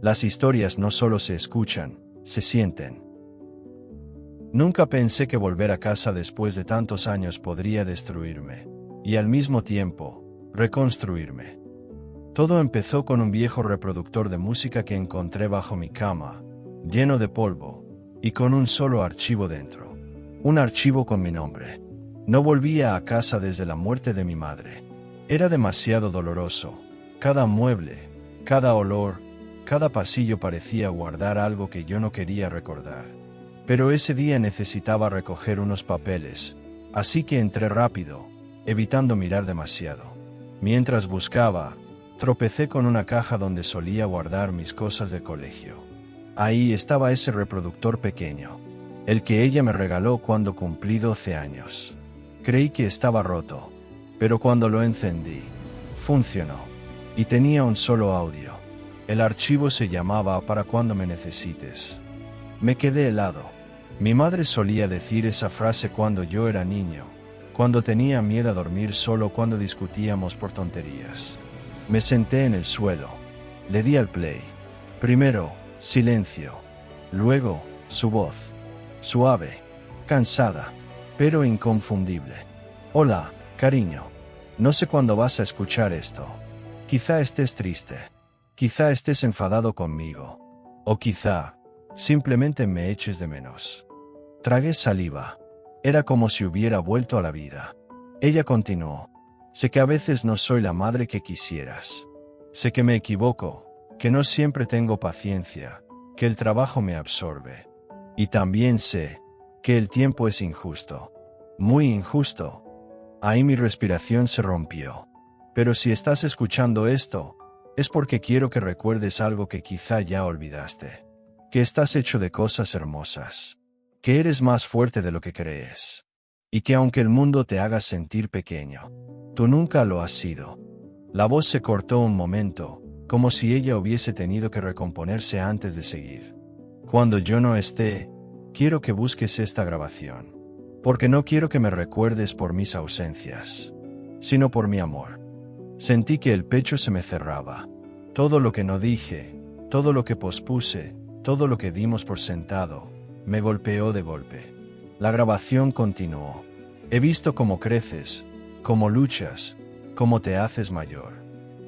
Las historias no solo se escuchan, se sienten. Nunca pensé que volver a casa después de tantos años podría destruirme, y al mismo tiempo, reconstruirme. Todo empezó con un viejo reproductor de música que encontré bajo mi cama, lleno de polvo, y con un solo archivo dentro. Un archivo con mi nombre. No volvía a casa desde la muerte de mi madre. Era demasiado doloroso. Cada mueble, cada olor, cada pasillo parecía guardar algo que yo no quería recordar. Pero ese día necesitaba recoger unos papeles, así que entré rápido, evitando mirar demasiado. Mientras buscaba, tropecé con una caja donde solía guardar mis cosas de colegio. Ahí estaba ese reproductor pequeño, el que ella me regaló cuando cumplí 12 años. Creí que estaba roto, pero cuando lo encendí, funcionó, y tenía un solo audio. El archivo se llamaba Para cuando me necesites. Me quedé helado. Mi madre solía decir esa frase cuando yo era niño, cuando tenía miedo a dormir solo, cuando discutíamos por tonterías. Me senté en el suelo, le di al play. Primero, silencio. Luego, su voz. Suave, cansada, pero inconfundible. Hola, cariño. No sé cuándo vas a escuchar esto. Quizá estés triste. Quizá estés enfadado conmigo. O quizá, simplemente me eches de menos. Tragué saliva. Era como si hubiera vuelto a la vida. Ella continuó. Sé que a veces no soy la madre que quisieras. Sé que me equivoco, que no siempre tengo paciencia, que el trabajo me absorbe. Y también sé que el tiempo es injusto. Muy injusto. Ahí mi respiración se rompió. Pero si estás escuchando esto, es porque quiero que recuerdes algo que quizá ya olvidaste. Que estás hecho de cosas hermosas. Que eres más fuerte de lo que crees. Y que aunque el mundo te haga sentir pequeño, tú nunca lo has sido. La voz se cortó un momento, como si ella hubiese tenido que recomponerse antes de seguir. Cuando yo no esté, quiero que busques esta grabación. Porque no quiero que me recuerdes por mis ausencias, sino por mi amor. Sentí que el pecho se me cerraba. Todo lo que no dije, todo lo que pospuse, todo lo que dimos por sentado, me golpeó de golpe. La grabación continuó. He visto cómo creces, cómo luchas, cómo te haces mayor.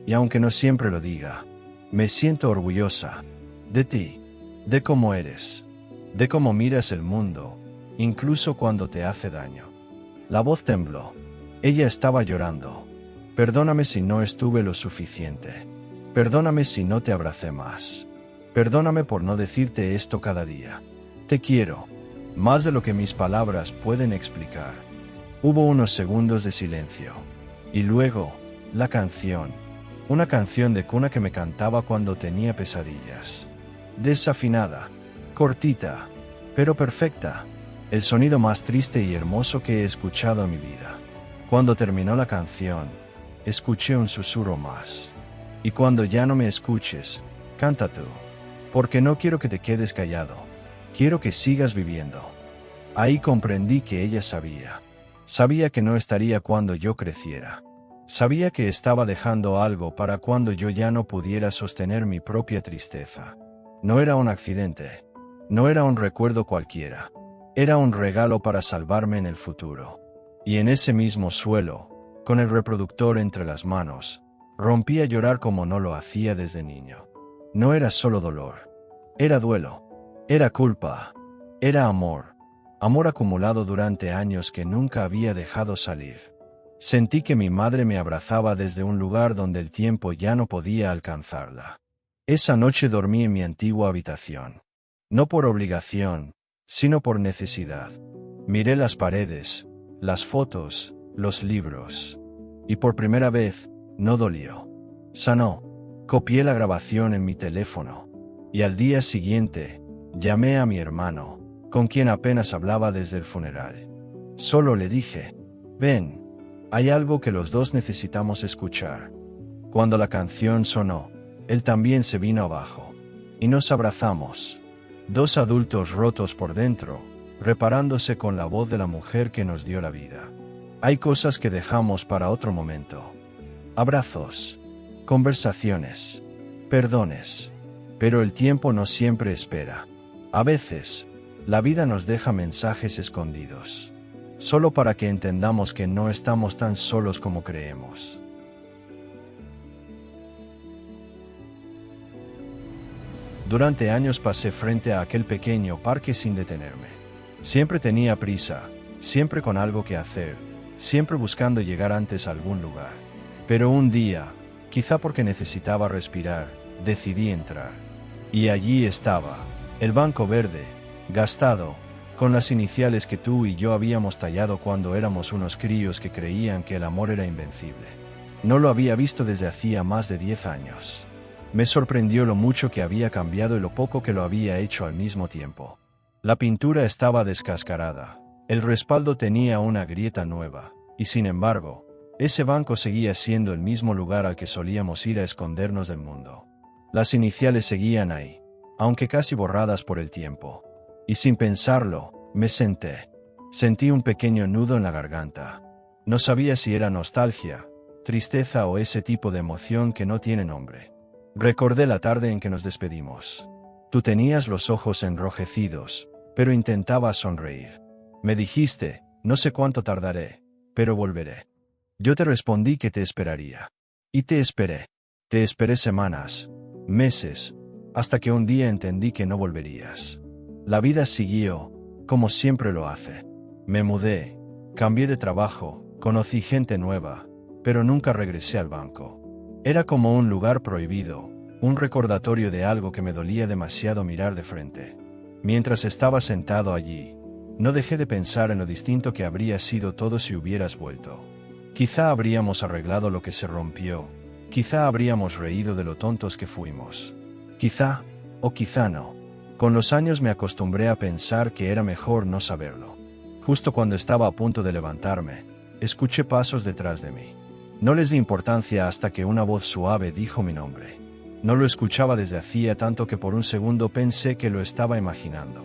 Y aunque no siempre lo diga, me siento orgullosa de ti, de cómo eres, de cómo miras el mundo, incluso cuando te hace daño. La voz tembló. Ella estaba llorando. Perdóname si no estuve lo suficiente. Perdóname si no te abracé más. Perdóname por no decirte esto cada día. Te quiero, más de lo que mis palabras pueden explicar. Hubo unos segundos de silencio. Y luego, la canción. Una canción de cuna que me cantaba cuando tenía pesadillas. Desafinada, cortita, pero perfecta. El sonido más triste y hermoso que he escuchado en mi vida. Cuando terminó la canción, escuché un susurro más. Y cuando ya no me escuches, canta tú. Porque no quiero que te quedes callado. Quiero que sigas viviendo. Ahí comprendí que ella sabía. Sabía que no estaría cuando yo creciera. Sabía que estaba dejando algo para cuando yo ya no pudiera sostener mi propia tristeza. No era un accidente. No era un recuerdo cualquiera. Era un regalo para salvarme en el futuro. Y en ese mismo suelo, con el reproductor entre las manos, rompí a llorar como no lo hacía desde niño. No era solo dolor. Era duelo. Era culpa. Era amor. Amor acumulado durante años que nunca había dejado salir. Sentí que mi madre me abrazaba desde un lugar donde el tiempo ya no podía alcanzarla. Esa noche dormí en mi antigua habitación. No por obligación, sino por necesidad. Miré las paredes, las fotos, los libros. Y por primera vez, no dolió. Sanó. Copié la grabación en mi teléfono. Y al día siguiente, llamé a mi hermano, con quien apenas hablaba desde el funeral. Solo le dije, ven, hay algo que los dos necesitamos escuchar. Cuando la canción sonó, él también se vino abajo. Y nos abrazamos. Dos adultos rotos por dentro, reparándose con la voz de la mujer que nos dio la vida. Hay cosas que dejamos para otro momento. Abrazos, conversaciones, perdones. Pero el tiempo no siempre espera. A veces, la vida nos deja mensajes escondidos, solo para que entendamos que no estamos tan solos como creemos. Durante años pasé frente a aquel pequeño parque sin detenerme. Siempre tenía prisa, siempre con algo que hacer, siempre buscando llegar antes a algún lugar. Pero un día, quizá porque necesitaba respirar, decidí entrar. Y allí estaba, el banco verde, gastado, con las iniciales que tú y yo habíamos tallado cuando éramos unos críos que creían que el amor era invencible. No lo había visto desde hacía más de 10 años. Me sorprendió lo mucho que había cambiado y lo poco que lo había hecho al mismo tiempo. La pintura estaba descascarada, el respaldo tenía una grieta nueva, y sin embargo, ese banco seguía siendo el mismo lugar al que solíamos ir a escondernos del mundo. Las iniciales seguían ahí, aunque casi borradas por el tiempo. Y sin pensarlo, me senté. Sentí un pequeño nudo en la garganta. No sabía si era nostalgia, tristeza o ese tipo de emoción que no tiene nombre. Recordé la tarde en que nos despedimos. Tú tenías los ojos enrojecidos, pero intentabas sonreír. Me dijiste, no sé cuánto tardaré, pero volveré. Yo te respondí que te esperaría. Y te esperé. Te esperé semanas, meses, hasta que un día entendí que no volverías. La vida siguió, como siempre lo hace. Me mudé, cambié de trabajo, conocí gente nueva, pero nunca regresé al banco. Era como un lugar prohibido, un recordatorio de algo que me dolía demasiado mirar de frente. Mientras estaba sentado allí, no dejé de pensar en lo distinto que habría sido todo si hubieras vuelto. Quizá habríamos arreglado lo que se rompió, quizá habríamos reído de lo tontos que fuimos. Quizá, o quizá no. Con los años me acostumbré a pensar que era mejor no saberlo. Justo cuando estaba a punto de levantarme, escuché pasos detrás de mí. No les di importancia hasta que una voz suave dijo mi nombre. No lo escuchaba desde hacía tanto que por un segundo pensé que lo estaba imaginando.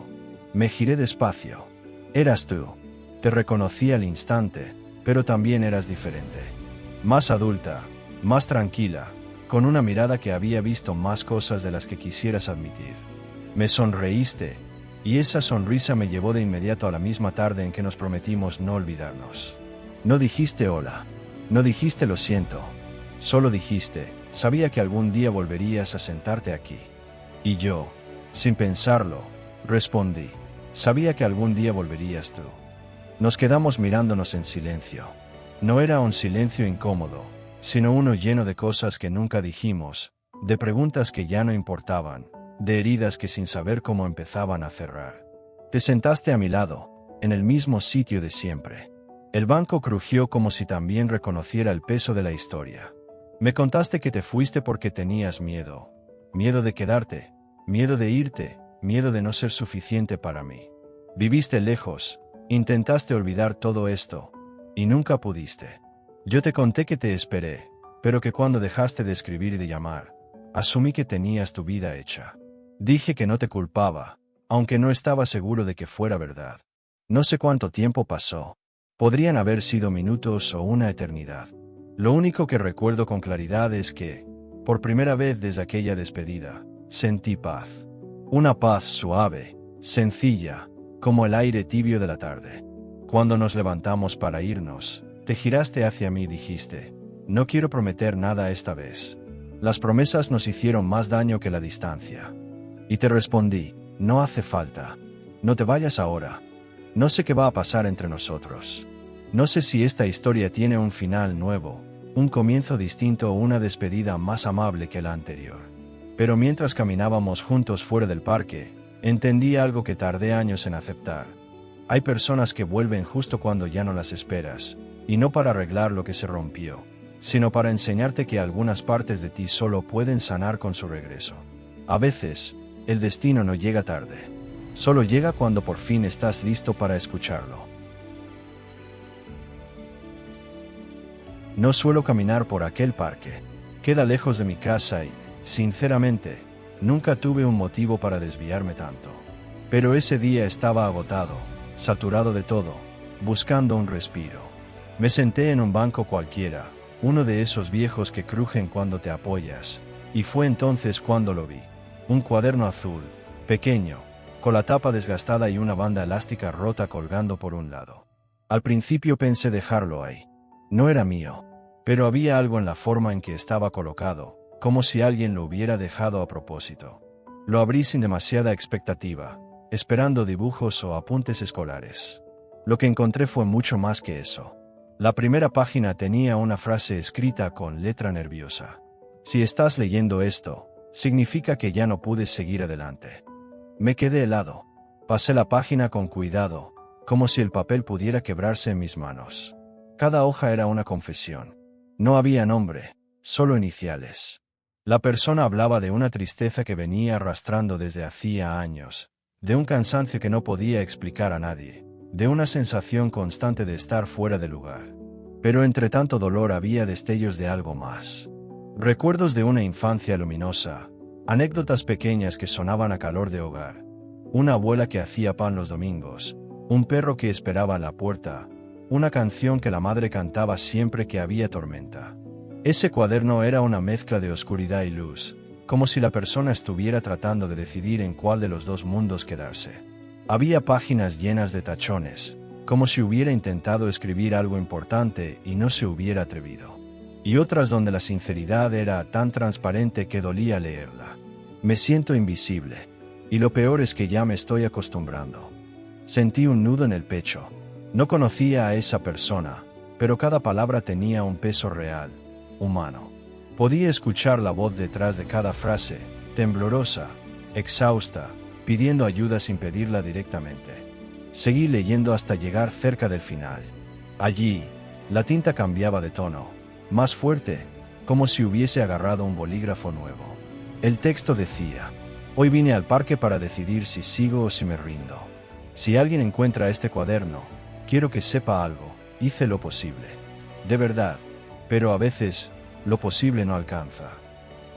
Me giré despacio. Eras tú. Te reconocí al instante, pero también eras diferente. Más adulta, más tranquila, con una mirada que había visto más cosas de las que quisieras admitir. Me sonreíste, y esa sonrisa me llevó de inmediato a la misma tarde en que nos prometimos no olvidarnos. No dijiste hola. No dijiste lo siento, solo dijiste, sabía que algún día volverías a sentarte aquí. Y yo, sin pensarlo, respondí, sabía que algún día volverías tú. Nos quedamos mirándonos en silencio. No era un silencio incómodo, sino uno lleno de cosas que nunca dijimos, de preguntas que ya no importaban, de heridas que sin saber cómo empezaban a cerrar. Te sentaste a mi lado, en el mismo sitio de siempre. El banco crujió como si también reconociera el peso de la historia. Me contaste que te fuiste porque tenías miedo. Miedo de quedarte, miedo de irte, miedo de no ser suficiente para mí. Viviste lejos, intentaste olvidar todo esto, y nunca pudiste. Yo te conté que te esperé, pero que cuando dejaste de escribir y de llamar, asumí que tenías tu vida hecha. Dije que no te culpaba, aunque no estaba seguro de que fuera verdad. No sé cuánto tiempo pasó. Podrían haber sido minutos o una eternidad. Lo único que recuerdo con claridad es que, por primera vez desde aquella despedida, sentí paz. Una paz suave, sencilla, como el aire tibio de la tarde. Cuando nos levantamos para irnos, te giraste hacia mí y dijiste, no quiero prometer nada esta vez. Las promesas nos hicieron más daño que la distancia. Y te respondí, no hace falta. No te vayas ahora. No sé qué va a pasar entre nosotros. No sé si esta historia tiene un final nuevo, un comienzo distinto o una despedida más amable que la anterior. Pero mientras caminábamos juntos fuera del parque, entendí algo que tardé años en aceptar. Hay personas que vuelven justo cuando ya no las esperas, y no para arreglar lo que se rompió, sino para enseñarte que algunas partes de ti solo pueden sanar con su regreso. A veces, el destino no llega tarde. Solo llega cuando por fin estás listo para escucharlo. No suelo caminar por aquel parque. Queda lejos de mi casa y, sinceramente, nunca tuve un motivo para desviarme tanto. Pero ese día estaba agotado, saturado de todo, buscando un respiro. Me senté en un banco cualquiera, uno de esos viejos que crujen cuando te apoyas, y fue entonces cuando lo vi. Un cuaderno azul, pequeño, con la tapa desgastada y una banda elástica rota colgando por un lado. Al principio pensé dejarlo ahí. No era mío, pero había algo en la forma en que estaba colocado, como si alguien lo hubiera dejado a propósito. Lo abrí sin demasiada expectativa, esperando dibujos o apuntes escolares. Lo que encontré fue mucho más que eso. La primera página tenía una frase escrita con letra nerviosa. Si estás leyendo esto, significa que ya no pude seguir adelante. Me quedé helado. Pasé la página con cuidado, como si el papel pudiera quebrarse en mis manos. Cada hoja era una confesión. No había nombre, solo iniciales. La persona hablaba de una tristeza que venía arrastrando desde hacía años, de un cansancio que no podía explicar a nadie, de una sensación constante de estar fuera de lugar. Pero entre tanto dolor había destellos de algo más. Recuerdos de una infancia luminosa, anécdotas pequeñas que sonaban a calor de hogar, una abuela que hacía pan los domingos, un perro que esperaba en la puerta, una canción que la madre cantaba siempre que había tormenta. Ese cuaderno era una mezcla de oscuridad y luz, como si la persona estuviera tratando de decidir en cuál de los dos mundos quedarse. Había páginas llenas de tachones, como si hubiera intentado escribir algo importante y no se hubiera atrevido. Y otras donde la sinceridad era tan transparente que dolía leerla. Me siento invisible. Y lo peor es que ya me estoy acostumbrando. Sentí un nudo en el pecho. No conocía a esa persona, pero cada palabra tenía un peso real, humano. Podía escuchar la voz detrás de cada frase, temblorosa, exhausta, pidiendo ayuda sin pedirla directamente. Seguí leyendo hasta llegar cerca del final. Allí, la tinta cambiaba de tono, más fuerte, como si hubiese agarrado un bolígrafo nuevo. El texto decía: hoy vine al parque para decidir si sigo o si me rindo. Si alguien encuentra este cuaderno, quiero que sepa algo, hice lo posible. De verdad, pero a veces, lo posible no alcanza.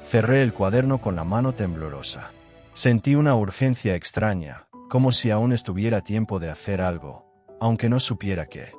Cerré el cuaderno con la mano temblorosa. Sentí una urgencia extraña, como si aún estuviera tiempo de hacer algo, aunque no supiera qué.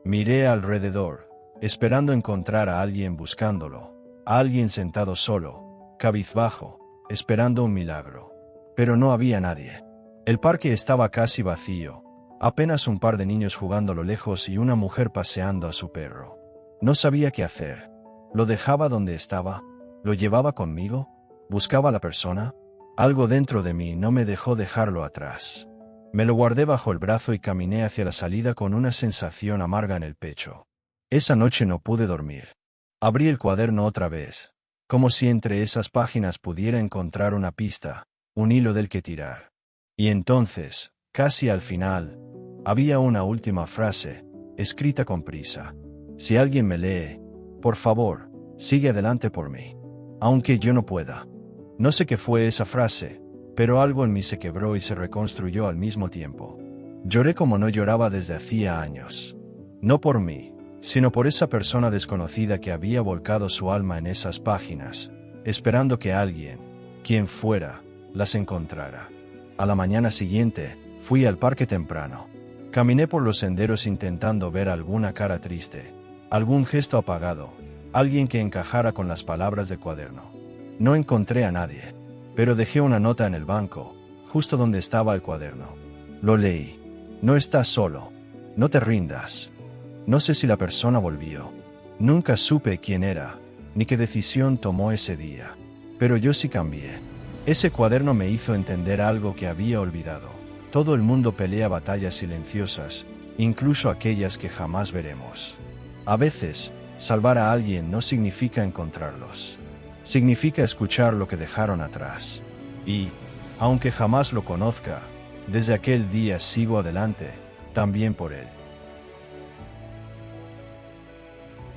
Miré alrededor, esperando encontrar a alguien buscándolo, a alguien sentado solo, cabizbajo, esperando un milagro. Pero no había nadie. El parque estaba casi vacío, apenas un par de niños jugando a lo lejos y una mujer paseando a su perro. No sabía qué hacer. ¿Lo dejaba donde estaba? ¿Lo llevaba conmigo? ¿Buscaba a la persona? Algo dentro de mí no me dejó dejarlo atrás. Me lo guardé bajo el brazo y caminé hacia la salida con una sensación amarga en el pecho. Esa noche no pude dormir. Abrí el cuaderno otra vez, como si entre esas páginas pudiera encontrar una pista, un hilo del que tirar. Y entonces, casi al final, había una última frase, escrita con prisa. Si alguien me lee, por favor, sigue adelante por mí. Aunque yo no pueda. No sé qué fue esa frase, pero algo en mí se quebró y se reconstruyó al mismo tiempo. Lloré como no lloraba desde hacía años. No por mí, sino por esa persona desconocida que había volcado su alma en esas páginas, esperando que alguien, quien fuera, las encontrara. A la mañana siguiente, fui al parque temprano. Caminé por los senderos intentando ver alguna cara triste, algún gesto apagado, alguien que encajara con las palabras del cuaderno. No encontré a nadie, pero dejé una nota en el banco, justo donde estaba el cuaderno. Lo leí. No estás solo. No te rindas. No sé si la persona volvió. Nunca supe quién era, ni qué decisión tomó ese día. Pero yo sí cambié. Ese cuaderno me hizo entender algo que había olvidado. Todo el mundo pelea batallas silenciosas, incluso aquellas que jamás veremos. A veces, salvar a alguien no significa encontrarlos. Significa escuchar lo que dejaron atrás. Y, aunque jamás lo conozca, desde aquel día sigo adelante, también por él.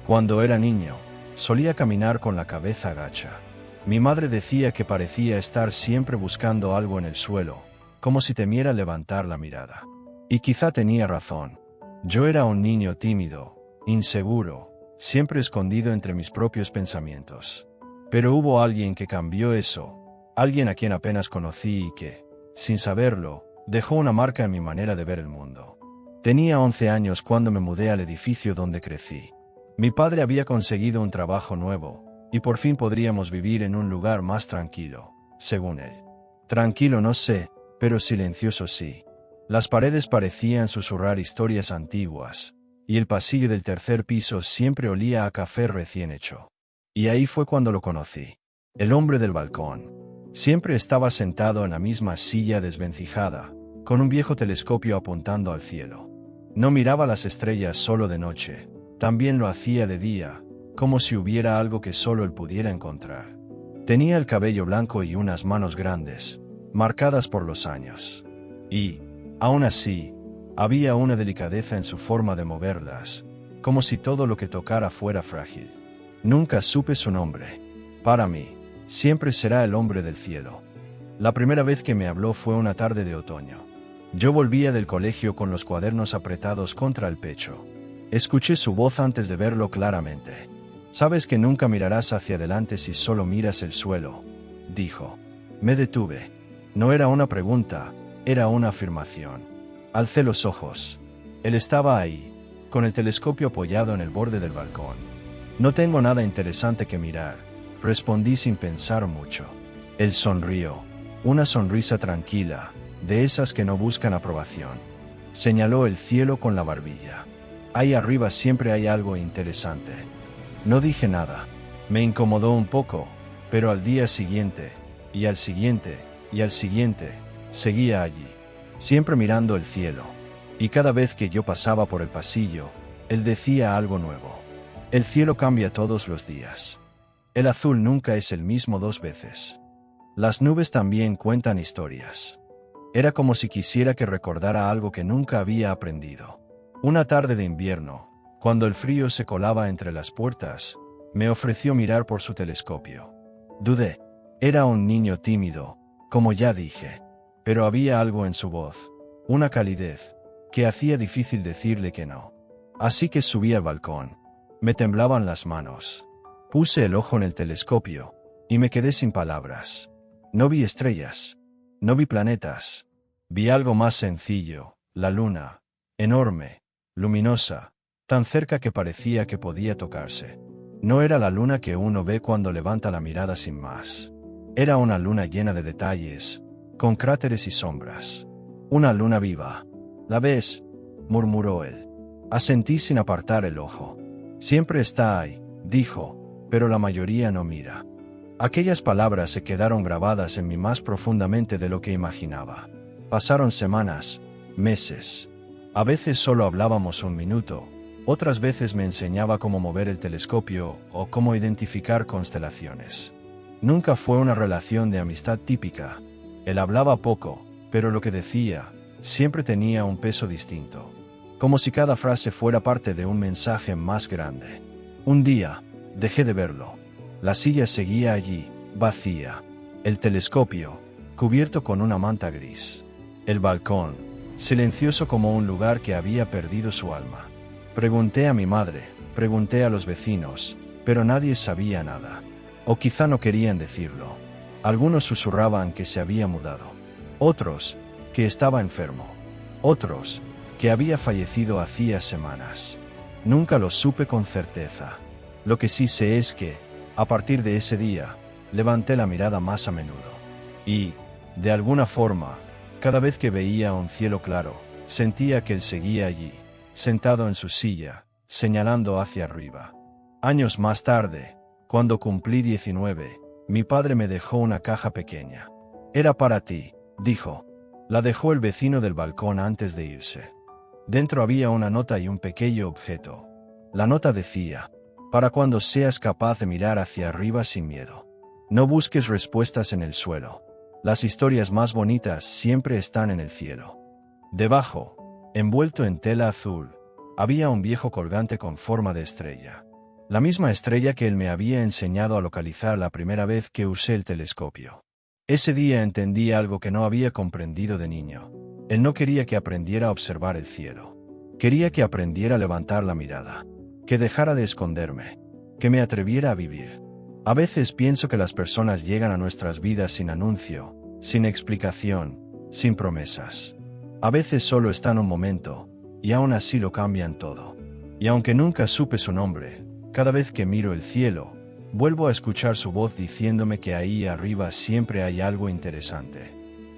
Cuando era niño, solía caminar con la cabeza agacha. Mi madre decía que parecía estar siempre buscando algo en el suelo, como si temiera levantar la mirada. Y quizá tenía razón. Yo era un niño tímido, inseguro, siempre escondido entre mis propios pensamientos. Pero hubo alguien que cambió eso, alguien a quien apenas conocí y que, sin saberlo, dejó una marca en mi manera de ver el mundo. Tenía 11 años cuando me mudé al edificio donde crecí. Mi padre había conseguido un trabajo nuevo, y por fin podríamos vivir en un lugar más tranquilo, según él. Tranquilo no sé, pero silencioso sí. Las paredes parecían susurrar historias antiguas, y el pasillo del tercer piso siempre olía a café recién hecho. Y ahí fue cuando lo conocí. El hombre del balcón. Siempre estaba sentado en la misma silla desvencijada, con un viejo telescopio apuntando al cielo. No miraba las estrellas solo de noche, también lo hacía de día, como si hubiera algo que solo él pudiera encontrar. Tenía el cabello blanco y unas manos grandes, marcadas por los años. Y, aún así, había una delicadeza en su forma de moverlas, como si todo lo que tocara fuera frágil. Nunca supe su nombre. Para mí, siempre será el hombre del cielo. La primera vez que me habló fue una tarde de otoño. Yo volvía del colegio con los cuadernos apretados contra el pecho. Escuché su voz antes de verlo claramente. «Sabes que nunca mirarás hacia adelante si solo miras el suelo», dijo. Me detuve. No era una pregunta, era una afirmación. Alcé los ojos. Él estaba ahí, con el telescopio apoyado en el borde del balcón. «No tengo nada interesante que mirar», respondí sin pensar mucho. Él sonrió. Una sonrisa tranquila, de esas que no buscan aprobación. Señaló el cielo con la barbilla. «Ahí arriba siempre hay algo interesante». No dije nada. Me incomodó un poco, pero al día siguiente, y al siguiente, y al siguiente, seguía allí, siempre mirando el cielo. Y cada vez que yo pasaba por el pasillo, él decía algo nuevo. El cielo cambia todos los días. El azul nunca es el mismo dos veces. Las nubes también cuentan historias. Era como si quisiera que recordara algo que nunca había aprendido. Una tarde de invierno, cuando el frío se colaba entre las puertas, me ofreció mirar por su telescopio. Dudé. Era un niño tímido, como ya dije, pero había algo en su voz, una calidez, que hacía difícil decirle que no. Así que subí al balcón. Me temblaban las manos. Puse el ojo en el telescopio, y me quedé sin palabras. No vi estrellas. No vi planetas. Vi algo más sencillo, la luna, enorme, luminosa, tan cerca que parecía que podía tocarse. No era la luna que uno ve cuando levanta la mirada sin más. Era una luna llena de detalles, con cráteres y sombras. Una luna viva. «¿La ves?», murmuró él. Asentí sin apartar el ojo. «Siempre está ahí», dijo, «pero la mayoría no mira». Aquellas palabras se quedaron grabadas en mí más profundamente de lo que imaginaba. Pasaron semanas, meses. A veces solo hablábamos un minuto. Otras veces me enseñaba cómo mover el telescopio o cómo identificar constelaciones. Nunca fue una relación de amistad típica. Él hablaba poco, pero lo que decía siempre tenía un peso distinto, como si cada frase fuera parte de un mensaje más grande. Un día, dejé de verlo. La silla seguía allí, vacía. El telescopio, cubierto con una manta gris. El balcón, silencioso como un lugar que había perdido su alma. Pregunté a mi madre, pregunté a los vecinos, pero nadie sabía nada. O quizá no querían decirlo. Algunos susurraban que se había mudado. Otros, que estaba enfermo. Otros, que había fallecido hacía semanas. Nunca lo supe con certeza. Lo que sí sé es que, a partir de ese día, levanté la mirada más a menudo. Y, de alguna forma, cada vez que veía un cielo claro, sentía que él seguía allí, sentado en su silla, señalando hacia arriba. Años más tarde, cuando cumplí 19, mi padre me dejó una caja pequeña. «Era para ti», dijo. La dejó el vecino del balcón antes de irse. Dentro había una nota y un pequeño objeto. La nota decía: «Para cuando seas capaz de mirar hacia arriba sin miedo. No busques respuestas en el suelo. Las historias más bonitas siempre están en el cielo». Debajo, envuelto en tela azul, había un viejo colgante con forma de estrella. La misma estrella que él me había enseñado a localizar la primera vez que usé el telescopio. Ese día entendí algo que no había comprendido de niño. Él no quería que aprendiera a observar el cielo. Quería que aprendiera a levantar la mirada. Que dejara de esconderme. Que me atreviera a vivir. A veces pienso que las personas llegan a nuestras vidas sin anuncio, sin explicación, sin promesas. A veces solo están un momento, y aún así lo cambian todo. Y aunque nunca supe su nombre, cada vez que miro el cielo, vuelvo a escuchar su voz diciéndome que ahí arriba siempre hay algo interesante.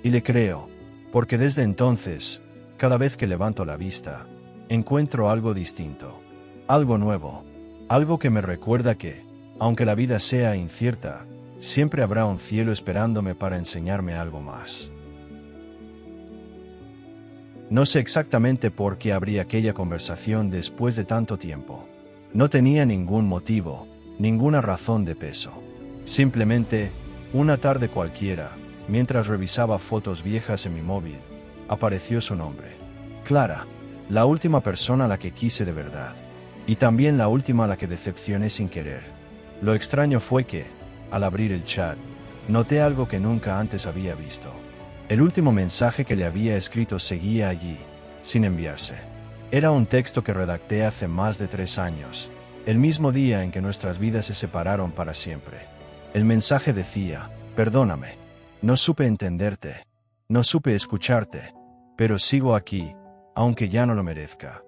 Y le creo, porque desde entonces, cada vez que levanto la vista, encuentro algo distinto, algo nuevo, algo que me recuerda que, aunque la vida sea incierta, siempre habrá un cielo esperándome para enseñarme algo más. No sé exactamente por qué abrí aquella conversación después de tanto tiempo. No tenía ningún motivo, ninguna razón de peso. Simplemente, una tarde cualquiera, mientras revisaba fotos viejas en mi móvil, apareció su nombre. Clara, la última persona a la que quise de verdad. Y también la última a la que decepcioné sin querer. Lo extraño fue que, al abrir el chat, noté algo que nunca antes había visto. El último mensaje que le había escrito seguía allí, sin enviarse. Era un texto que redacté hace más de 3 años, el mismo día en que nuestras vidas se separaron para siempre. El mensaje decía: perdóname, no supe entenderte, no supe escucharte, pero sigo aquí, aunque ya no lo merezca.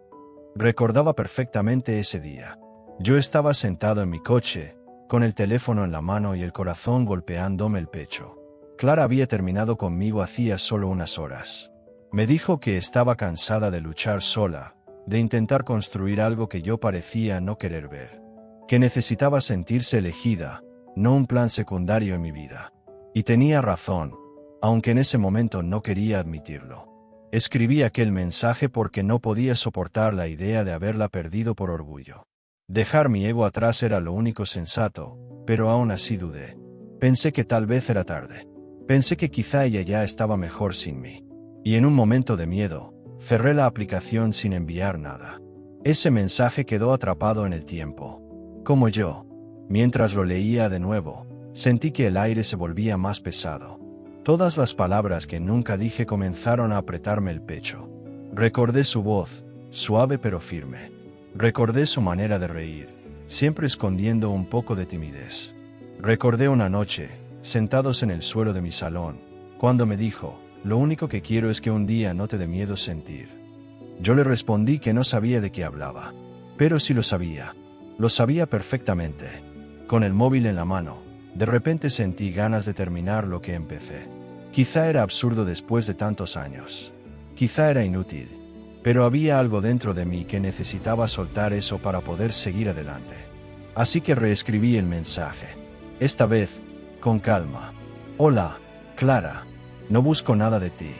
Recordaba perfectamente ese día. Yo estaba sentado en mi coche, con el teléfono en la mano y el corazón golpeándome el pecho. Clara había terminado conmigo hacía solo unas horas. Me dijo que estaba cansada de luchar sola, de intentar construir algo que yo parecía no querer ver. Que necesitaba sentirse elegida, no un plan secundario en mi vida. Y tenía razón, aunque en ese momento no quería admitirlo. Escribí aquel mensaje porque no podía soportar la idea de haberla perdido por orgullo. Dejar mi ego atrás era lo único sensato, pero aún así dudé. Pensé que tal vez era tarde. Pensé que quizá ella ya estaba mejor sin mí. Y en un momento de miedo, cerré la aplicación sin enviar nada. Ese mensaje quedó atrapado en el tiempo. Como yo. Mientras lo leía de nuevo, sentí que el aire se volvía más pesado. Todas las palabras que nunca dije comenzaron a apretarme el pecho. Recordé su voz, suave pero firme. Recordé su manera de reír, siempre escondiendo un poco de timidez. Recordé una noche, sentados en el suelo de mi salón, cuando me dijo: lo único que quiero es que un día no te dé miedo sentir. Yo le respondí que no sabía de qué hablaba. Pero sí lo sabía perfectamente. Con el móvil en la mano, de repente sentí ganas de terminar lo que empecé. Quizá era absurdo después de tantos años. Quizá era inútil. Pero había algo dentro de mí que necesitaba soltar eso para poder seguir adelante. Así que reescribí el mensaje. Esta vez, con calma. Hola, Clara. No busco nada de ti.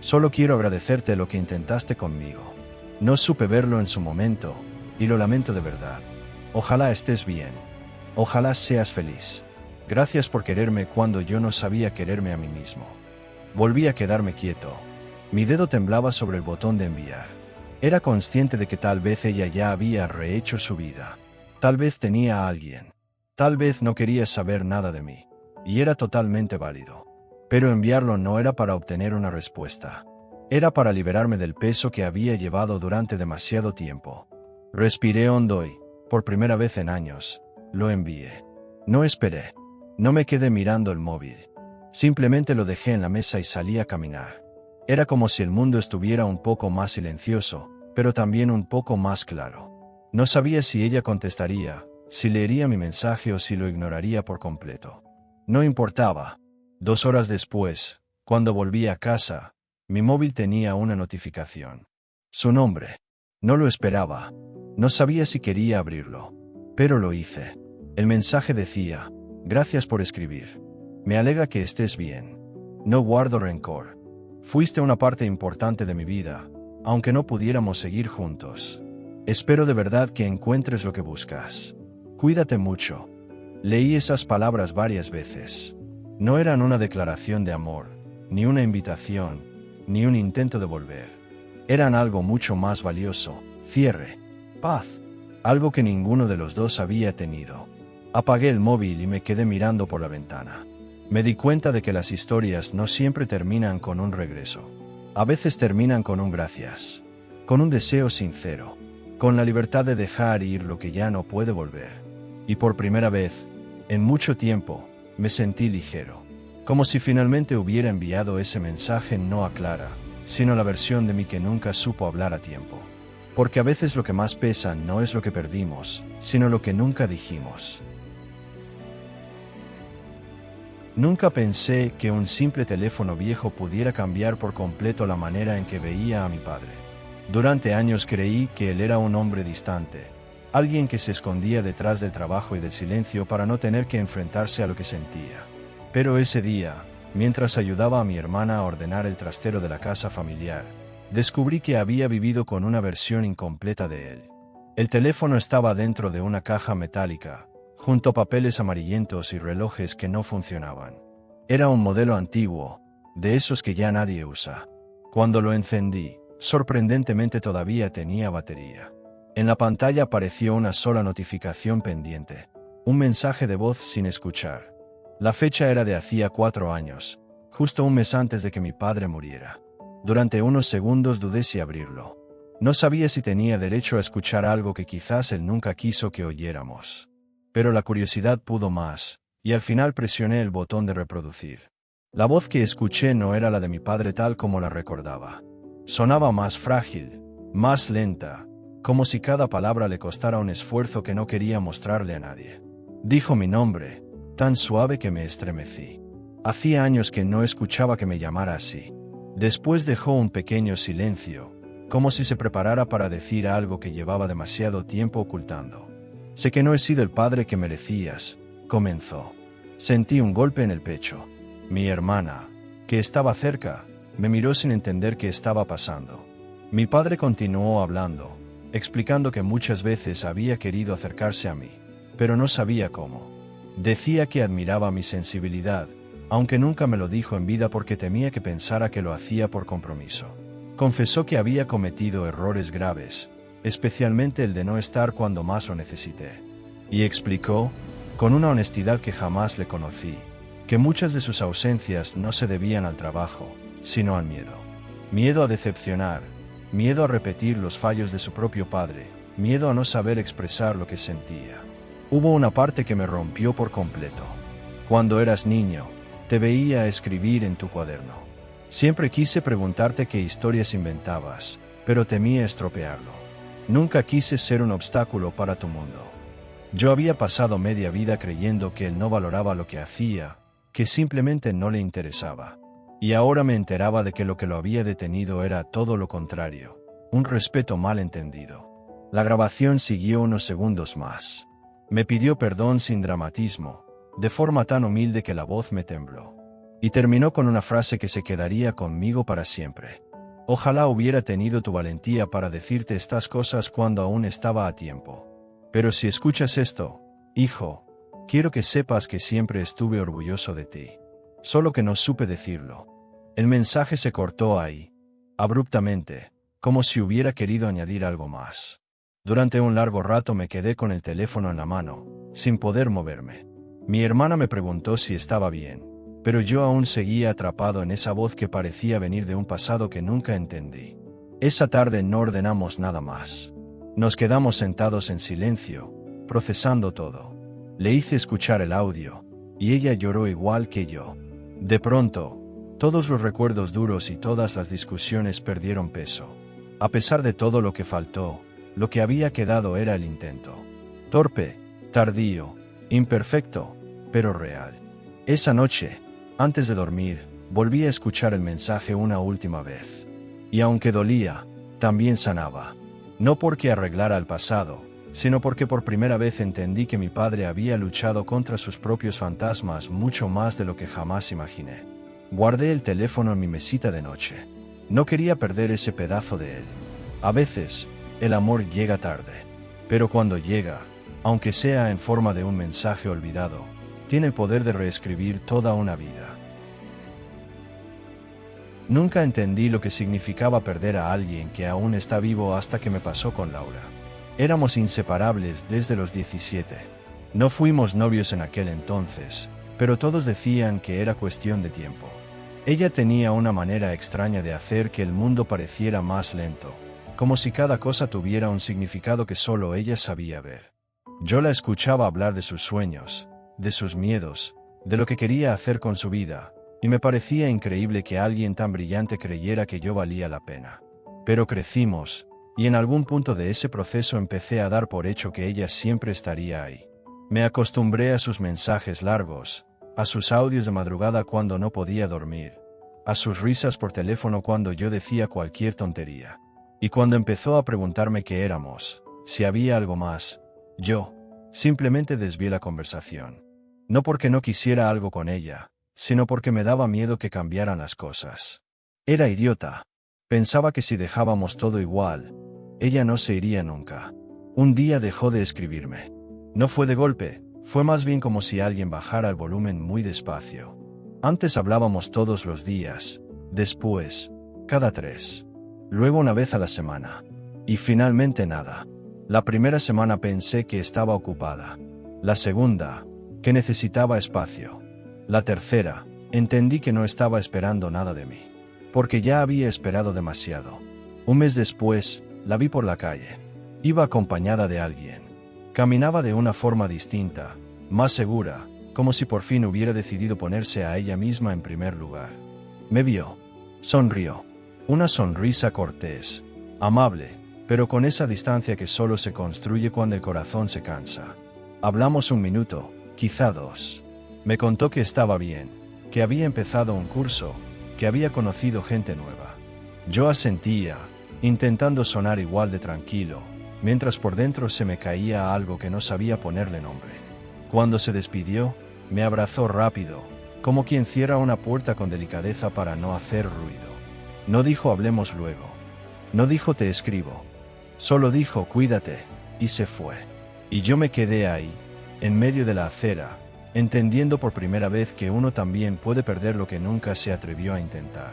Solo quiero agradecerte lo que intentaste conmigo. No supe verlo en su momento, y lo lamento de verdad. Ojalá estés bien. Ojalá seas feliz. Gracias por quererme cuando yo no sabía quererme a mí mismo. Volví a quedarme quieto. Mi dedo temblaba sobre el botón de enviar. Era consciente de que tal vez ella ya había rehecho su vida. Tal vez tenía a alguien. Tal vez no quería saber nada de mí. Y era totalmente válido. Pero enviarlo no era para obtener una respuesta. Era para liberarme del peso que había llevado durante demasiado tiempo. Respiré hondo y, por primera vez en años, lo envié. No esperé. No me quedé mirando el móvil. Simplemente lo dejé en la mesa y salí a caminar. Era como si el mundo estuviera un poco más silencioso, pero también un poco más claro. No sabía si ella contestaría, si leería mi mensaje o si lo ignoraría por completo. No importaba. 2 horas después, cuando volví a casa, mi móvil tenía una notificación. Su nombre. No lo esperaba. No sabía si quería abrirlo. Pero lo hice. El mensaje decía: gracias por escribir. Me alegra que estés bien. No guardo rencor. Fuiste una parte importante de mi vida, aunque no pudiéramos seguir juntos. Espero de verdad que encuentres lo que buscas. Cuídate mucho. Leí esas palabras varias veces. No eran una declaración de amor, ni una invitación, ni un intento de volver. Eran algo mucho más valioso: cierre, paz, algo que ninguno de los dos había tenido. Apagué el móvil y me quedé mirando por la ventana. Me di cuenta de que las historias no siempre terminan con un regreso. A veces terminan con un gracias, con un deseo sincero, con la libertad de dejar ir lo que ya no puede volver. Y por primera vez, en mucho tiempo, me sentí ligero, como si finalmente hubiera enviado ese mensaje no a Clara, sino la versión de mí que nunca supo hablar a tiempo. Porque a veces lo que más pesa no es lo que perdimos, sino lo que nunca dijimos. Nunca pensé que un simple teléfono viejo pudiera cambiar por completo la manera en que veía a mi padre. Durante años creí que él era un hombre distante, alguien que se escondía detrás del trabajo y del silencio para no tener que enfrentarse a lo que sentía. Pero ese día, mientras ayudaba a mi hermana a ordenar el trastero de la casa familiar, descubrí que había vivido con una versión incompleta de él. El teléfono estaba dentro de una caja metálica, junto a papeles amarillentos y relojes que no funcionaban. Era un modelo antiguo, de esos que ya nadie usa. Cuando lo encendí, sorprendentemente todavía tenía batería. En la pantalla apareció una sola notificación pendiente, un mensaje de voz sin escuchar. La fecha era de hacía 4 años, justo un mes antes de que mi padre muriera. Durante unos segundos dudé si abrirlo. No sabía si tenía derecho a escuchar algo que quizás él nunca quiso que oyéramos. Pero la curiosidad pudo más, y al final presioné el botón de reproducir. La voz que escuché no era la de mi padre tal como la recordaba. Sonaba más frágil, más lenta, como si cada palabra le costara un esfuerzo que no quería mostrarle a nadie. Dijo mi nombre, tan suave que me estremecí. Hacía años que no escuchaba que me llamara así. Después dejó un pequeño silencio, como si se preparara para decir algo que llevaba demasiado tiempo ocultando. Sé que no he sido el padre que merecías, comenzó. Sentí un golpe en el pecho. Mi hermana, que estaba cerca, me miró sin entender qué estaba pasando. Mi padre continuó hablando, explicando que muchas veces había querido acercarse a mí, pero no sabía cómo. Decía que admiraba mi sensibilidad, aunque nunca me lo dijo en vida porque temía que pensara que lo hacía por compromiso. Confesó que había cometido errores graves, especialmente el de no estar cuando más lo necesité. Y explicó, con una honestidad que jamás le conocí, que muchas de sus ausencias no se debían al trabajo, sino al miedo. Miedo a decepcionar, miedo a repetir los fallos de su propio padre, miedo a no saber expresar lo que sentía. Hubo una parte que me rompió por completo. Cuando eras niño, te veía escribir en tu cuaderno. Siempre quise preguntarte qué historias inventabas, pero temía estropearlo. Nunca quise ser un obstáculo para tu mundo. Yo había pasado media vida creyendo que él no valoraba lo que hacía, que simplemente no le interesaba. Y ahora me enteraba de que lo que lo había detenido era todo lo contrario, un respeto mal entendido. La grabación siguió unos segundos más. Me pidió perdón sin dramatismo, de forma tan humilde que la voz me tembló. Y terminó con una frase que se quedaría conmigo para siempre. Ojalá hubiera tenido tu valentía para decirte estas cosas cuando aún estaba a tiempo. Pero si escuchas esto, hijo, quiero que sepas que siempre estuve orgulloso de ti. Solo que no supe decirlo. El mensaje se cortó ahí, abruptamente, como si hubiera querido añadir algo más. Durante un largo rato me quedé con el teléfono en la mano, sin poder moverme. Mi hermana me preguntó si estaba bien, pero yo aún seguía atrapado en esa voz que parecía venir de un pasado que nunca entendí. Esa tarde no ordenamos nada más. Nos quedamos sentados en silencio, procesando todo. Le hice escuchar el audio, y ella lloró igual que yo. De pronto, todos los recuerdos duros y todas las discusiones perdieron peso. A pesar de todo lo que faltó, lo que había quedado era el intento. Torpe, tardío, imperfecto, pero real. Esa noche, antes de dormir, volví a escuchar el mensaje una última vez. Y aunque dolía, también sanaba. No porque arreglara el pasado, sino porque por primera vez entendí que mi padre había luchado contra sus propios fantasmas mucho más de lo que jamás imaginé. Guardé el teléfono en mi mesita de noche. No quería perder ese pedazo de él. A veces, el amor llega tarde. Pero cuando llega, aunque sea en forma de un mensaje olvidado, tiene el poder de reescribir toda una vida. Nunca entendí lo que significaba perder a alguien que aún está vivo hasta que me pasó con Laura. Éramos inseparables desde los 17. No fuimos novios en aquel entonces, pero todos decían que era cuestión de tiempo. Ella tenía una manera extraña de hacer que el mundo pareciera más lento, como si cada cosa tuviera un significado que solo ella sabía ver. Yo la escuchaba hablar de sus sueños, de sus miedos, de lo que quería hacer con su vida, y me parecía increíble que alguien tan brillante creyera que yo valía la pena. Pero crecimos, y en algún punto de ese proceso empecé a dar por hecho que ella siempre estaría ahí. Me acostumbré a sus mensajes largos, a sus audios de madrugada cuando no podía dormir, a sus risas por teléfono cuando yo decía cualquier tontería. Y cuando empezó a preguntarme qué éramos, si había algo más, yo simplemente desvié la conversación. No porque no quisiera algo con ella, sino porque me daba miedo que cambiaran las cosas. Era idiota. Pensaba que si dejábamos todo igual, ella no se iría nunca. Un día dejó de escribirme. No fue de golpe, fue más bien como si alguien bajara el volumen muy despacio. Antes hablábamos todos los días, después, cada 3. Luego una vez a la semana. Y finalmente nada. La primera semana pensé que estaba ocupada. La segunda, que necesitaba espacio. La tercera, entendí que no estaba esperando nada de mí. Porque ya había esperado demasiado. Un mes después, la vi por la calle. Iba acompañada de alguien. Caminaba de una forma distinta, más segura, como si por fin hubiera decidido ponerse a ella misma en primer lugar. Me vio. Sonrió. Una sonrisa cortés, amable, pero con esa distancia que solo se construye cuando el corazón se cansa. Hablamos 1 minuto, quizá 2. Me contó que estaba bien, que había empezado un curso, que había conocido gente nueva. Yo asentía, intentando sonar igual de tranquilo, mientras por dentro se me caía algo que no sabía ponerle nombre. Cuando se despidió, me abrazó rápido, como quien cierra una puerta con delicadeza para no hacer ruido. No dijo hablemos luego. No dijo te escribo. Solo dijo cuídate, y se fue. Y yo me quedé ahí, en medio de la acera, entendiendo por primera vez que uno también puede perder lo que nunca se atrevió a intentar.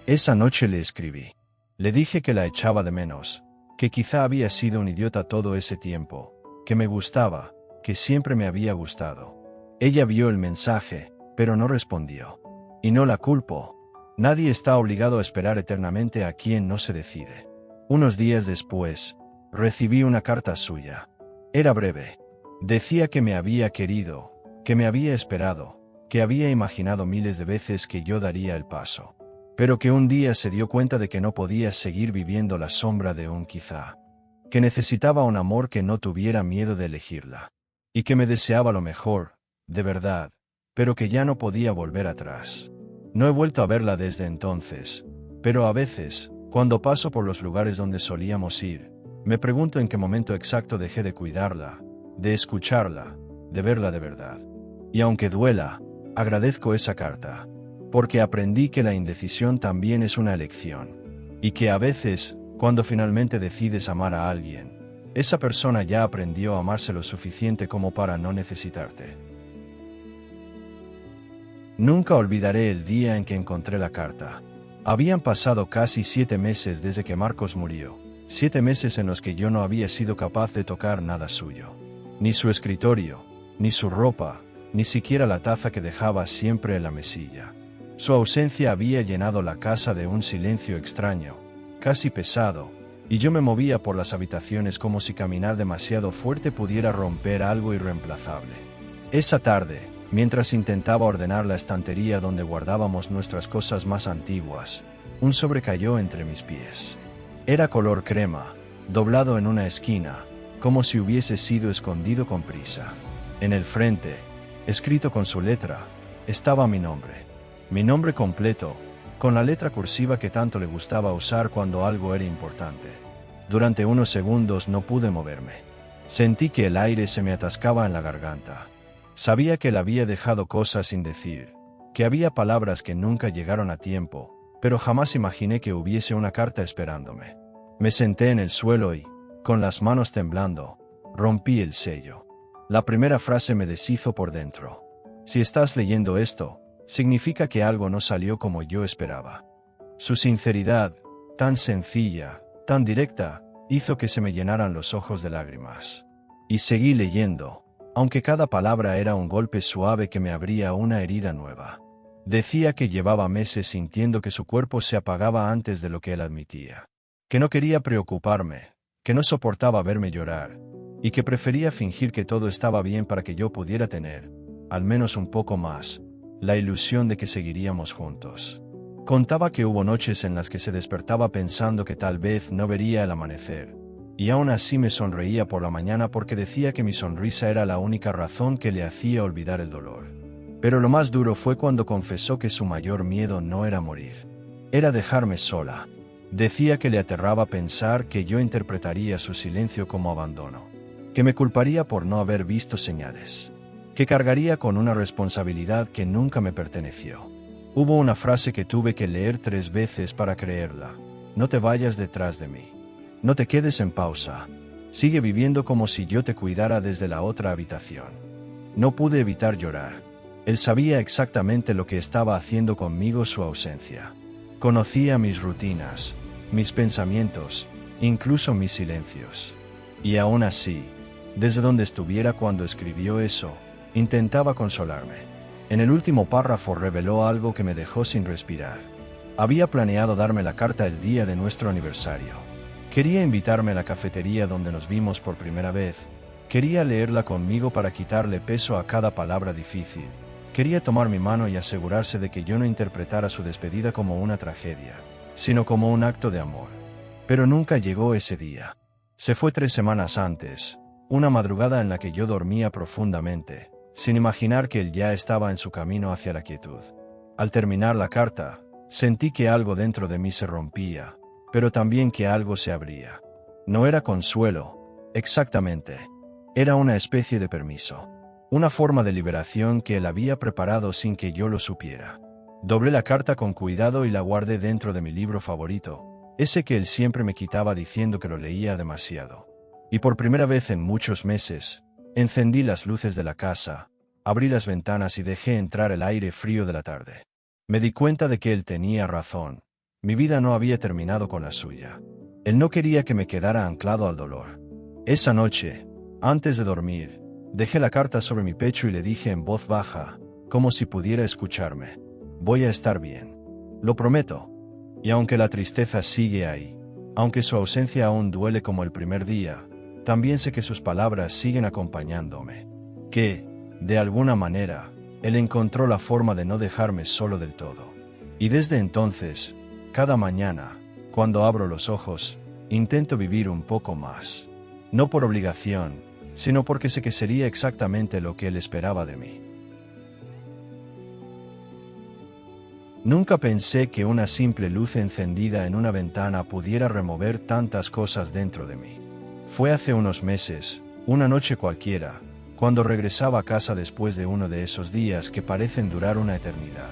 Esa noche le escribí. Le dije que la echaba de menos, que quizá había sido un idiota todo ese tiempo, que me gustaba, que siempre me había gustado. Ella vio el mensaje, pero no respondió. Y no la culpo. Nadie está obligado a esperar eternamente a quien no se decide. Unos días después, recibí una carta suya. Era breve. Decía que me había querido, que me había esperado, que había imaginado miles de veces que yo daría el paso. Pero que un día se dio cuenta de que no podía seguir viviendo la sombra de un quizá. Que necesitaba un amor que no tuviera miedo de elegirla. Y que me deseaba lo mejor, de verdad, pero que ya no podía volver atrás. No he vuelto a verla desde entonces, pero a veces, cuando paso por los lugares donde solíamos ir, me pregunto en qué momento exacto dejé de cuidarla, de escucharla, de verla de verdad. Y aunque duela, agradezco esa carta, porque aprendí que la indecisión también es una elección, y que a veces, cuando finalmente decides amar a alguien, esa persona ya aprendió a amarse lo suficiente como para no necesitarte. Nunca olvidaré el día en que encontré la carta. Habían pasado casi 7 meses desde que Marcos murió, 7 meses en los que yo no había sido capaz de tocar nada suyo. Ni su escritorio, ni su ropa, ni siquiera la taza que dejaba siempre en la mesilla. Su ausencia había llenado la casa de un silencio extraño, casi pesado, y yo me movía por las habitaciones como si caminar demasiado fuerte pudiera romper algo irreemplazable. Esa tarde, mientras intentaba ordenar la estantería donde guardábamos nuestras cosas más antiguas, un sobre cayó entre mis pies. Era color crema, doblado en una esquina, como si hubiese sido escondido con prisa. En el frente, escrito con su letra, estaba mi nombre completo, con la letra cursiva que tanto le gustaba usar cuando algo era importante. Durante unos segundos no pude moverme. Sentí que el aire se me atascaba en la garganta. Sabía que le había dejado cosas sin decir, que había palabras que nunca llegaron a tiempo, pero jamás imaginé que hubiese una carta esperándome. Me senté en el suelo y, con las manos temblando, rompí el sello. La primera frase me deshizo por dentro. Si estás leyendo esto, significa que algo no salió como yo esperaba. Su sinceridad, tan sencilla, tan directa, hizo que se me llenaran los ojos de lágrimas. Y seguí leyendo, aunque cada palabra era un golpe suave que me abría una herida nueva. Decía que llevaba meses sintiendo que su cuerpo se apagaba antes de lo que él admitía. Que no quería preocuparme, que no soportaba verme llorar, y que prefería fingir que todo estaba bien para que yo pudiera tener, al menos un poco más, la ilusión de que seguiríamos juntos. Contaba que hubo noches en las que se despertaba pensando que tal vez no vería el amanecer, y aún así me sonreía por la mañana porque decía que mi sonrisa era la única razón que le hacía olvidar el dolor. Pero lo más duro fue cuando confesó que su mayor miedo no era morir, era dejarme sola. Decía que le aterraba pensar que yo interpretaría su silencio como abandono, que me culparía por no haber visto señales, que cargaría con una responsabilidad que nunca me perteneció. Hubo una frase que tuve que leer 3 veces para creerla: no te vayas detrás de mí. No te quedes en pausa. Sigue viviendo como si yo te cuidara desde la otra habitación. No pude evitar llorar. Él sabía exactamente lo que estaba haciendo conmigo su ausencia. Conocía mis rutinas, mis pensamientos, incluso mis silencios. Y aún así, desde donde estuviera cuando escribió eso, intentaba consolarme. En el último párrafo reveló algo que me dejó sin respirar. Había planeado darme la carta el día de nuestro aniversario. Quería invitarme a la cafetería donde nos vimos por primera vez. Quería leerla conmigo para quitarle peso a cada palabra difícil. Quería tomar mi mano y asegurarse de que yo no interpretara su despedida como una tragedia, sino como un acto de amor. Pero nunca llegó ese día. Se fue 3 semanas antes, una madrugada en la que yo dormía profundamente, sin imaginar que él ya estaba en su camino hacia la quietud. Al terminar la carta, sentí que algo dentro de mí se rompía, pero también que algo se abría. No era consuelo, exactamente. Era una especie de permiso. Una forma de liberación que él había preparado sin que yo lo supiera. Doblé la carta con cuidado y la guardé dentro de mi libro favorito, ese que él siempre me quitaba diciendo que lo leía demasiado. Y por primera vez en muchos meses, encendí las luces de la casa, abrí las ventanas y dejé entrar el aire frío de la tarde. Me di cuenta de que él tenía razón. Mi vida no había terminado con la suya. Él no quería que me quedara anclado al dolor. Esa noche, antes de dormir, dejé la carta sobre mi pecho y le dije en voz baja, como si pudiera escucharme: voy a estar bien. Lo prometo. Y aunque la tristeza sigue ahí, aunque su ausencia aún duele como el primer día, también sé que sus palabras siguen acompañándome. Que, de alguna manera, él encontró la forma de no dejarme solo del todo. Y desde entonces, cada mañana, cuando abro los ojos, intento vivir un poco más. No por obligación, sino porque sé que sería exactamente lo que él esperaba de mí. Nunca pensé que una simple luz encendida en una ventana pudiera remover tantas cosas dentro de mí. Fue hace unos meses, una noche cualquiera, cuando regresaba a casa después de uno de esos días que parecen durar una eternidad.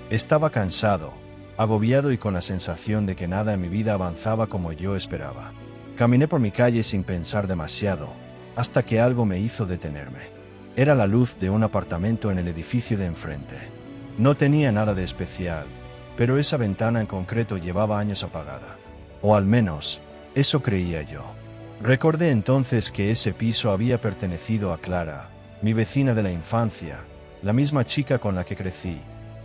Estaba cansado, agobiado y con la sensación de que nada en mi vida avanzaba como yo esperaba. Caminé por mi calle sin pensar demasiado, hasta que algo me hizo detenerme. Era la luz de un apartamento en el edificio de enfrente. No tenía nada de especial, pero esa ventana en concreto llevaba años apagada. O al menos, eso creía yo. Recordé entonces que ese piso había pertenecido a Clara, mi vecina de la infancia, la misma chica con la que crecí,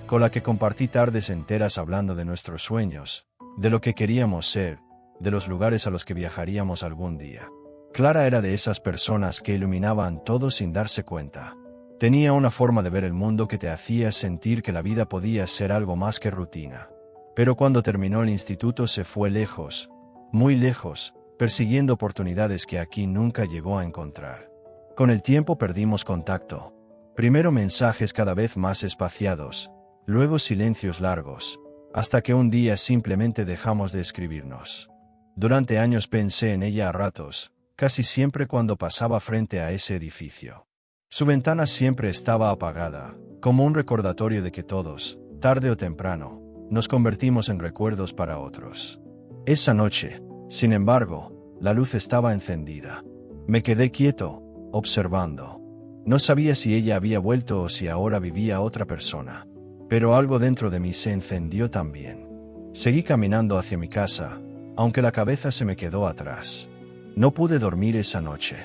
con la que compartí tardes enteras hablando de nuestros sueños, de lo que queríamos ser, de los lugares a los que viajaríamos algún día. Clara era de esas personas que iluminaban todo sin darse cuenta. Tenía una forma de ver el mundo que te hacía sentir que la vida podía ser algo más que rutina. Pero cuando terminó el instituto se fue lejos, muy lejos, persiguiendo oportunidades que aquí nunca llegó a encontrar. Con el tiempo perdimos contacto. Primero mensajes cada vez más espaciados, luego silencios largos, hasta que un día simplemente dejamos de escribirnos. Durante años pensé en ella a ratos, casi siempre cuando pasaba frente a ese edificio. Su ventana siempre estaba apagada, como un recordatorio de que todos, tarde o temprano, nos convertimos en recuerdos para otros. Esa noche, sin embargo, la luz estaba encendida. Me quedé quieto, observando. No sabía si ella había vuelto o si ahora vivía otra persona. Pero algo dentro de mí se encendió también. Seguí caminando hacia mi casa, aunque la cabeza se me quedó atrás. No pude dormir esa noche.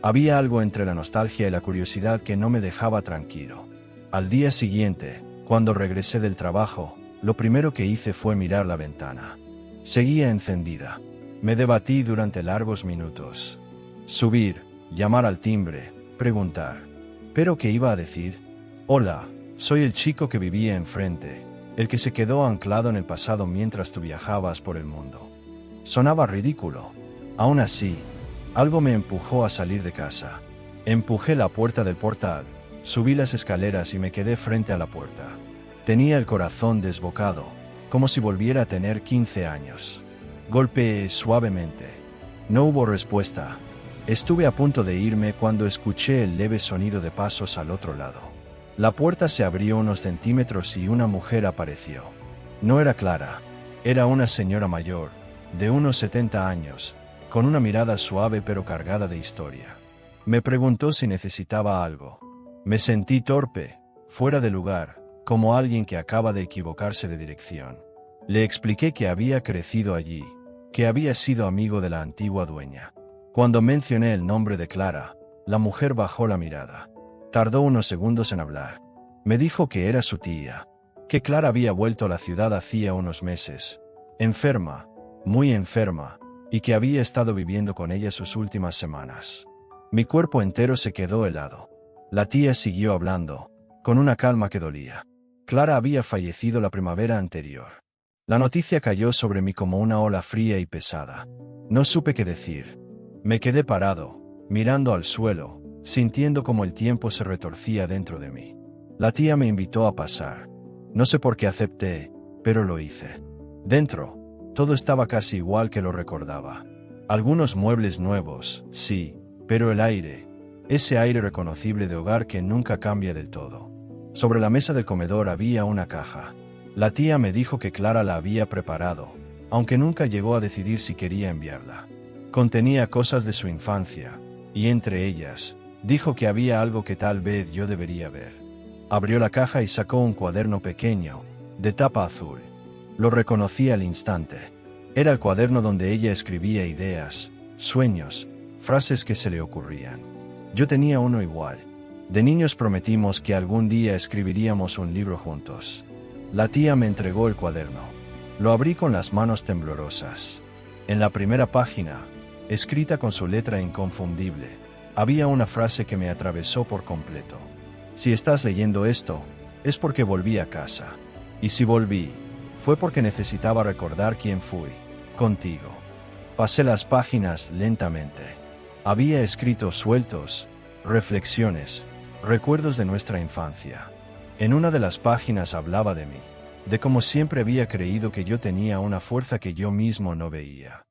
Había algo entre la nostalgia y la curiosidad que no me dejaba tranquilo. Al día siguiente, cuando regresé del trabajo, lo primero que hice fue mirar la ventana. Seguía encendida. Me debatí durante largos minutos. Subir, llamar al timbre, preguntar. ¿Pero qué iba a decir? Hola, soy el chico que vivía enfrente, el que se quedó anclado en el pasado mientras tú viajabas por el mundo. Sonaba ridículo. Aún así, algo me empujó a salir de casa. Empujé la puerta del portal, Subí las escaleras y me quedé frente a la puerta. Tenía el corazón desbocado, como si volviera a tener 15 años. Golpeé suavemente. No hubo respuesta. Estuve a punto de irme cuando escuché el leve sonido de pasos al otro lado. La puerta se abrió unos centímetros y una mujer apareció. No era Clara. Era una señora mayor, de unos 70 años, con una mirada suave pero cargada de historia. Me preguntó si necesitaba algo. Me sentí torpe, fuera de lugar, como alguien que acaba de equivocarse de dirección. Le expliqué que había crecido allí, que había sido amigo de la antigua dueña. Cuando mencioné el nombre de Clara, la mujer bajó la mirada. Tardó unos segundos en hablar. Me dijo que era su tía, que Clara había vuelto a la ciudad hacía unos meses, enferma, muy enferma, y que había estado viviendo con ella sus últimas semanas. Mi cuerpo entero se quedó helado. La tía siguió hablando, con una calma que dolía. Clara había fallecido la primavera anterior. La noticia cayó sobre mí como una ola fría y pesada. No supe qué decir. Me quedé parado, mirando al suelo, sintiendo como el tiempo se retorcía dentro de mí. La tía me invitó a pasar. No sé por qué acepté, pero lo hice. Dentro, todo estaba casi igual que lo recordaba. Algunos muebles nuevos, sí, pero el aire, ese aire reconocible de hogar que nunca cambia del todo. Sobre la mesa del comedor había una caja. La tía me dijo que Clara la había preparado, aunque nunca llegó a decidir si quería enviarla. Contenía cosas de su infancia, y entre ellas, dijo que había algo que tal vez yo debería ver. Abrió la caja y sacó un cuaderno pequeño, de tapa azul. Lo reconocí al instante. Era el cuaderno donde ella escribía ideas, sueños, frases que se le ocurrían. Yo tenía uno igual. De niños prometimos que algún día escribiríamos un libro juntos. La tía me entregó el cuaderno. Lo abrí con las manos temblorosas. En la primera página, escrita con su letra inconfundible, había una frase que me atravesó por completo. Si estás leyendo esto, es porque volví a casa. Y si volví, fue porque necesitaba recordar quién fui, contigo. Pasé las páginas lentamente. Había escritos sueltos, reflexiones, recuerdos de nuestra infancia. En una de las páginas hablaba de mí, de cómo siempre había creído que yo tenía una fuerza que yo mismo no veía.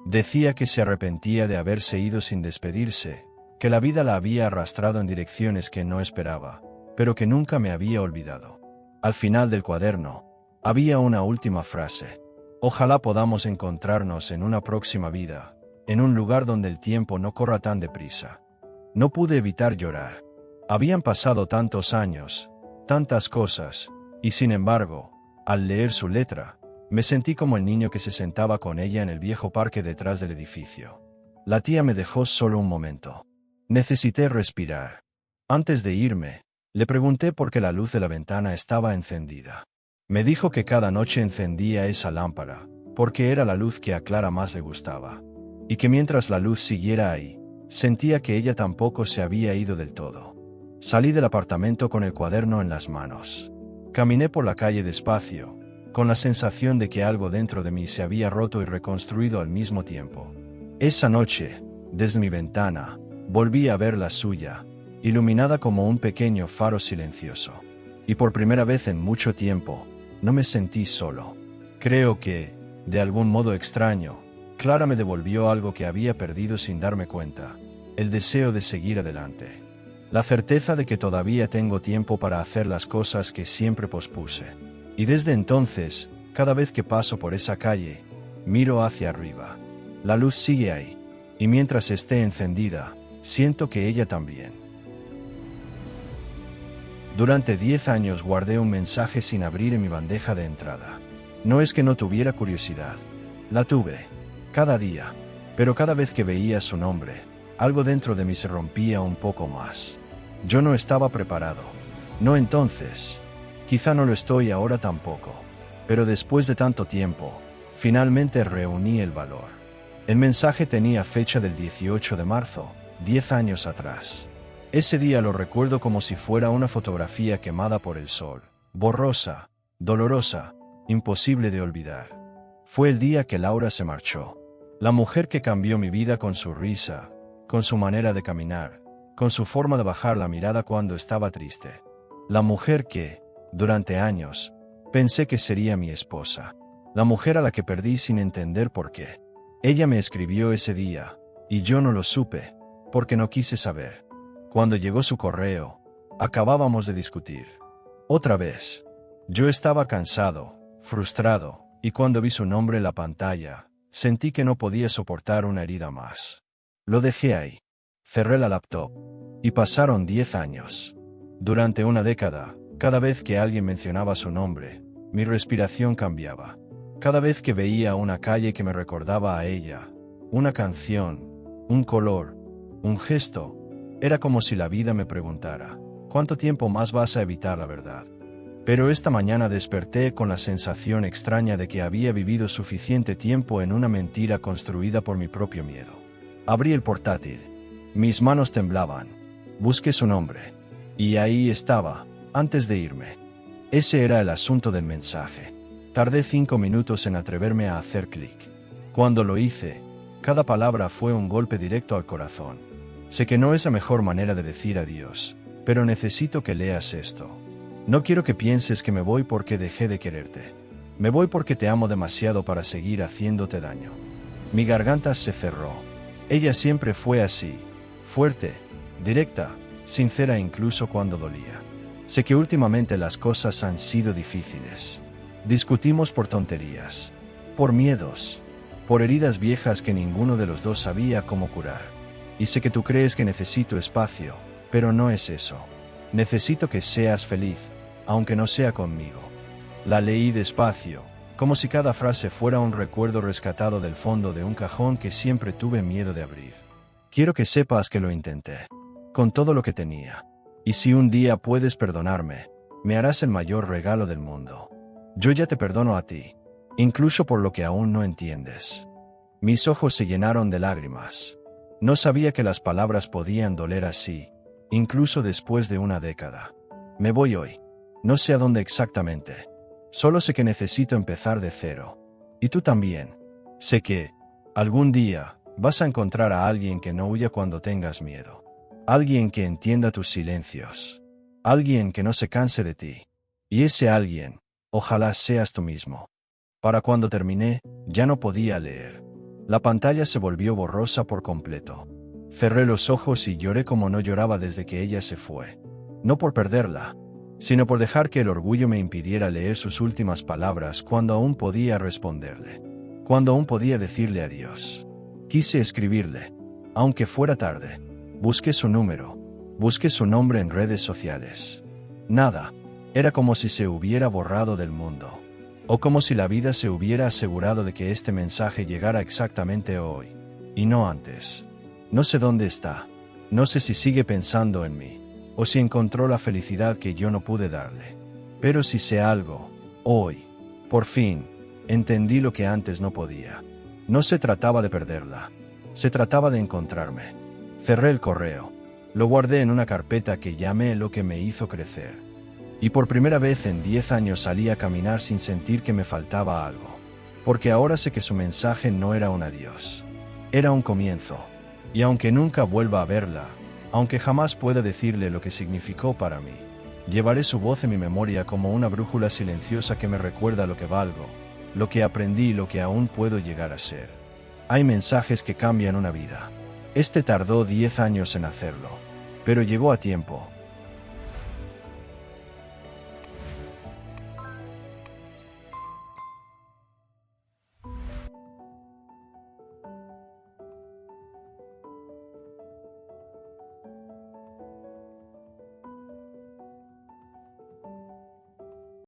Decía que se arrepentía de haberse ido sin despedirse, que la vida la había arrastrado en direcciones que no esperaba, pero que nunca me había olvidado. Al final del cuaderno, había una última frase. Ojalá podamos encontrarnos en una próxima vida, en un lugar donde el tiempo no corra tan deprisa. No pude evitar llorar. Habían pasado tantos años, tantas cosas, y sin embargo, al leer su letra, me sentí como el niño que se sentaba con ella en el viejo parque detrás del edificio. La tía me dejó solo un momento. Necesité respirar. Antes de irme, le pregunté por qué la luz de la ventana estaba encendida. Me dijo que cada noche encendía esa lámpara, porque era la luz que a Clara más le gustaba. Y que mientras la luz siguiera ahí, sentía que ella tampoco se había ido del todo. Salí del apartamento con el cuaderno en las manos. Caminé por la calle despacio, con la sensación de que algo dentro de mí se había roto y reconstruido al mismo tiempo. Esa noche, desde mi ventana, volví a ver la suya, iluminada como un pequeño faro silencioso. Y por primera vez en mucho tiempo, no me sentí solo. Creo que, de algún modo extraño, Clara me devolvió algo que había perdido sin darme cuenta, el deseo de seguir adelante. La certeza de que todavía tengo tiempo para hacer las cosas que siempre pospuse. Y desde entonces, cada vez que paso por esa calle, miro hacia arriba. La luz sigue ahí, y mientras esté encendida, siento que ella también. Durante 10 años guardé un mensaje sin abrir en mi bandeja de entrada. No es que no tuviera curiosidad. La tuve, cada día, pero cada vez que veía su nombre, algo dentro de mí se rompía un poco más. Yo no estaba preparado. No entonces. Quizá no lo estoy ahora tampoco. Pero después de tanto tiempo, finalmente reuní el valor. El mensaje tenía fecha del 18 de marzo, 10 años atrás. Ese día lo recuerdo como si fuera una fotografía quemada por el sol, borrosa, dolorosa, imposible de olvidar. Fue el día que Laura se marchó. La mujer que cambió mi vida con su risa, con su manera de caminar, con su forma de bajar la mirada cuando estaba triste. La mujer que, durante años, pensé que sería mi esposa. La mujer a la que perdí sin entender por qué. Ella me escribió ese día, y yo no lo supe, porque no quise saber. Cuando llegó su correo, acabábamos de discutir. Otra vez. Yo estaba cansado, frustrado, y cuando vi su nombre en la pantalla, sentí que no podía soportar una herida más. Lo dejé ahí. Cerré la laptop. Y pasaron 10 años. Durante una década, cada vez que alguien mencionaba su nombre, mi respiración cambiaba. Cada vez que veía una calle que me recordaba a ella, una canción, un color, un gesto, era como si la vida me preguntara, ¿cuánto tiempo más vas a evitar la verdad? Pero esta mañana desperté con la sensación extraña de que había vivido suficiente tiempo en una mentira construida por mi propio miedo. Abrí el portátil. Mis manos temblaban. Busqué su nombre. Y ahí estaba, antes de irme. Ese era el asunto del mensaje. Tardé 5 minutos en atreverme a hacer clic. Cuando lo hice, cada palabra fue un golpe directo al corazón. Sé que no es la mejor manera de decir adiós, pero necesito que leas esto. No quiero que pienses que me voy porque dejé de quererte. Me voy porque te amo demasiado para seguir haciéndote daño. Mi garganta se cerró. Ella siempre fue así, fuerte, directa, sincera incluso cuando dolía. Sé que últimamente las cosas han sido difíciles. Discutimos por tonterías, por miedos, por heridas viejas que ninguno de los dos sabía cómo curar. Y sé que tú crees que necesito espacio, pero no es eso. Necesito que seas feliz, aunque no sea conmigo. La leí despacio, como si cada frase fuera un recuerdo rescatado del fondo de un cajón que siempre tuve miedo de abrir. Quiero que sepas que lo intenté, con todo lo que tenía. Y si un día puedes perdonarme, me harás el mayor regalo del mundo. Yo ya te perdono a ti, incluso por lo que aún no entiendes. Mis ojos se llenaron de lágrimas. No sabía que las palabras podían doler así, incluso después de una década. Me voy hoy. No sé a dónde exactamente. Solo sé que necesito empezar de cero. Y tú también. Sé que, algún día, vas a encontrar a alguien que no huya cuando tengas miedo. Alguien que entienda tus silencios. Alguien que no se canse de ti. Y ese alguien, ojalá seas tú mismo. Para cuando terminé, ya no podía leer. La pantalla se volvió borrosa por completo. Cerré los ojos y lloré como no lloraba desde que ella se fue. No por perderla, sino por dejar que el orgullo me impidiera leer sus últimas palabras cuando aún podía responderle. Cuando aún podía decirle adiós. Quise escribirle, aunque fuera tarde. Busqué su número. Busqué su nombre en redes sociales. Nada. Era como si se hubiera borrado del mundo. O como si la vida se hubiera asegurado de que este mensaje llegara exactamente hoy. Y no antes. No sé dónde está. No sé si sigue pensando en mí. O si encontró la felicidad que yo no pude darle. Pero si sé algo, hoy, por fin, entendí lo que antes no podía. No se trataba de perderla. Se trataba de encontrarme. Cerré el correo. Lo guardé en una carpeta que llamé lo que me hizo crecer. Y por primera vez en 10 años salí a caminar sin sentir que me faltaba algo. Porque ahora sé que su mensaje no era un adiós. Era un comienzo. Y aunque nunca vuelva a verla, aunque jamás pueda decirle lo que significó para mí, llevaré su voz en mi memoria como una brújula silenciosa que me recuerda lo que valgo, lo que aprendí y lo que aún puedo llegar a ser. Hay mensajes que cambian una vida. Este tardó 10 años en hacerlo. Pero llegó a tiempo.